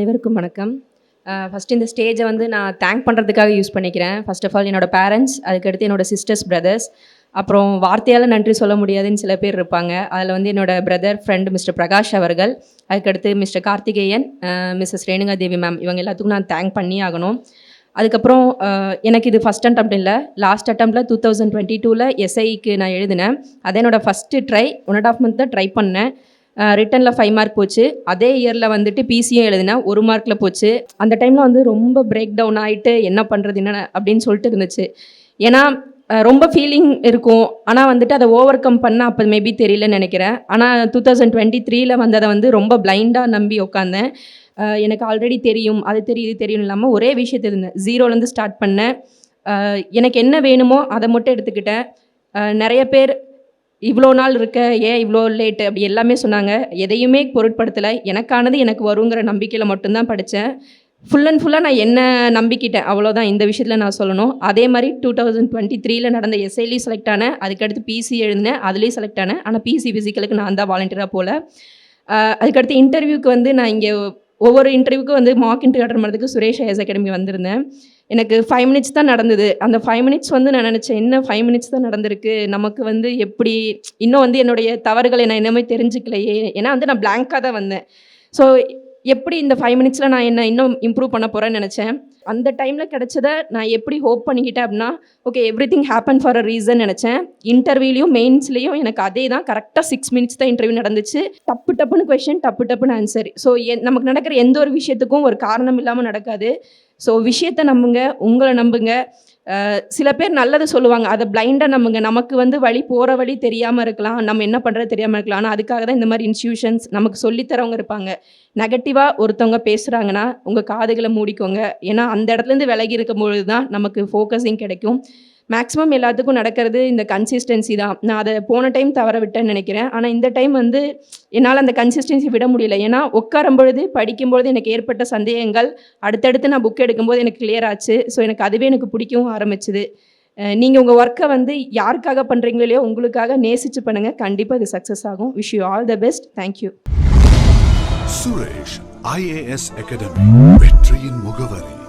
அனைவருக்கும் வணக்கம். ஃபஸ்ட்டு இந்த ஸ்டேஜை வந்து நான் தேங்க் பண்ணுறதுக்காக யூஸ் பண்ணிக்கிறேன். ஃபர்ஸ்ட் ஆஃப் ஆல் என்னோடய பேரண்ட்ஸ், அதுக்கடுத்து என்னோடய சிஸ்டர்ஸ், பிரதர்ஸ், அப்புறம் வார்த்தையால் நன்றி சொல்ல முடியாதுன்னு சில பேர் இருப்பாங்க. அதில் வந்து என்னோடய பிரதர், ஃப்ரெண்டு மிஸ்டர் பிரகாஷ் அவர்கள், அதுக்கடுத்து மிஸ்டர் கார்த்திகேயன், மிஸ்ஸஸ் ரேணுகா தேவி மேம், இவங்க எல்லாத்துக்கும் நான் தேங்க் பண்ணி ஆகணும். அதுக்கப்புறம் எனக்கு இது ஃபஸ்ட் அட்டெம்ப்ட் இல்லை, லாஸ்ட் அட்டெம்ப்டில் 2022 எஸ்ஐக்கு நான் எழுதினேன். அதை என்னோடய ஃபஸ்ட்டு ட்ரை 1.5 month தான் ட்ரை பண்ணேன். ரிட்டனில் 5 mark போச்சு. அதே இயரில் வந்துட்டு பிசியும் எழுதினேன், 1 markல போச்சு. அந்த டைமில் வந்து ரொம்ப பிரேக் டவுன் ஆகிட்டு என்ன பண்ணுறது என்ன அப்படின்னு சொல்லிட்டு இருந்துச்சு. ஏன்னா ரொம்ப ஃபீலிங் இருக்கும். ஆனால் வந்துட்டு அதை ஓவர் கம் பண்ண அப்போ மேபி தெரியலன்னு நினைக்கிறேன். ஆனால் 2023 வந்ததை வந்து ரொம்ப பிளைண்டாக நம்பி உட்காந்தேன். எனக்கு ஆல்ரெடி தெரியும், அது தெரியும், இது தெரியும் இல்லாமல் ஒரே விஷயத்தை இருந்தேன். 0லேருந்து ஸ்டார்ட் பண்ணேன். எனக்கு என்ன வேணுமோ அதை மட்டும் எடுத்துக்கிட்டேன். நிறைய பேர் இவ்வளோ நாள் இருக்க, ஏன் இவ்வளோ லேட்டு அப்படி எல்லாமே சொன்னாங்க. எதையுமே பொருட்படுத்தலை. எனக்கானது எனக்கு வருங்கிற நம்பிக்கையில் மட்டும்தான் படித்தேன். ஃபுல் அண்ட் ஃபுல்லாக நான் என்ன நம்பிக்கிட்டேன், அவ்வளோதான் இந்த விஷயத்தில் நான் சொல்லணும். அதே மாதிரி 2023 நடந்த எஸ்ஐலையும் செலக்ட் ஆனேன். அதுக்கடுத்து பிசி எழுதினேன், அதுலேயும் செலக்ட் ஆனேன். ஆனால் பிசி ஃபிசிக்கலுக்கு நான் தான் வாலண்டியராக போகல. அதுக்கடுத்து இன்டர்வியூக்கு வந்து நான் இங்கே ஒவ்வொரு இன்டர்வியூக்கும் வந்து மார்க் இன்டர்வியூ அட்டெண்ட் பண்ணுறதுக்கு சுரேஷ் ஐஎஸ் அகாடமி வந்திருந்தேன். எனக்கு 5 minutes தான் நடந்தது. அந்த 5 minutes வந்து நான் நினச்சேன், என்ன 5 minutes தான் நடந்திருக்கு, நமக்கு வந்து எப்படி இன்னும் வந்து என்னுடைய தவறுகளை நான் என்னமே தெரிஞ்சுக்கலையே. ஏன்னா வந்து நான் பிளாங்காக தான் வந்தேன். ஸோ எப்படி இந்த 5 minutesல நான் என்ன இன்னும் இம்ப்ரூவ் பண்ண போகிறேன்னு நினச்சேன். அந்த டைமில் கிடச்சதை நான் எப்படி ஹோப் பண்ணிக்கிட்டேன் அப்படின்னா, okay everything happen for a reason நினச்சேன். இன்டர்வியூலையும் மெயின்ஸ்லேயும் எனக்கு அதே தான், கரெக்டாக 6 minutes தான் இன்டர்வியூ நடந்துச்சு. டப்புன்னு கொஷின், டப்புன்னு ஆன்சர். ஸோ நமக்கு நடக்கிற எந்த ஒரு விஷயத்துக்கும் ஒரு காரணம் இல்லாமல் நடக்காது. ஸோ விஷயத்தை நம்புங்க, உங்களை நம்புங்க. சில பேர் நல்லது சொல்லுவாங்க, அதை பிளைண்டாக நம்புங்க. நமக்கு வந்து போகிற வழி தெரியாமல் இருக்கலாம், நம்ம என்ன பண்ணுறது தெரியாமல் இருக்கலாம். ஆனால் அதுக்காக தான் இந்த மாதிரி இன்ஸ்டியூஷன்ஸ் நமக்கு சொல்லித்தரவங்க இருப்பாங்க. நெகட்டிவாக ஒருத்தவங்க பேசுகிறாங்கன்னா உங்கள் காதுகளை மூடிக்கோங்க. ஏன்னா அந்த இடத்துலேருந்து விலகி இருக்கும்பொழுது தான் நமக்கு ஃபோக்கஸிங் கிடைக்கும். மேக்ஸிமம் எல்லாத்துக்கும் நடக்கிறது இந்த கன்சிஸ்டன்சி தான். நான் அதை போன டைம் தவற விட்டேன்னு நினைக்கிறேன். ஆனால் இந்த டைம் வந்து என்னால் அந்த கன்சிஸ்டன்சி விட முடியல. ஏன்னா உட்காரும் பொழுது படிக்கும்பொழுது எனக்கு ஏற்பட்ட சந்தேகங்கள் அடுத்தடுத்து நான் புக் எடுக்கும்போது எனக்கு கிளியர் ஆச்சு. ஸோ எனக்கு அதுவே எனக்கு பிடிக்கவும் ஆரம்பிச்சுது. நீங்கள் உங்கள் ஒர்க்கை வந்து யாருக்காக பண்ணுறீங்களோ இல்லையோ உங்களுக்காக நேசித்து பண்ணுங்கள். கண்டிப்பாக இது சக்ஸஸ் ஆகும். Wish you all the best. Thank you. Suresh IAS academy, வெற்றியின் முகவரி.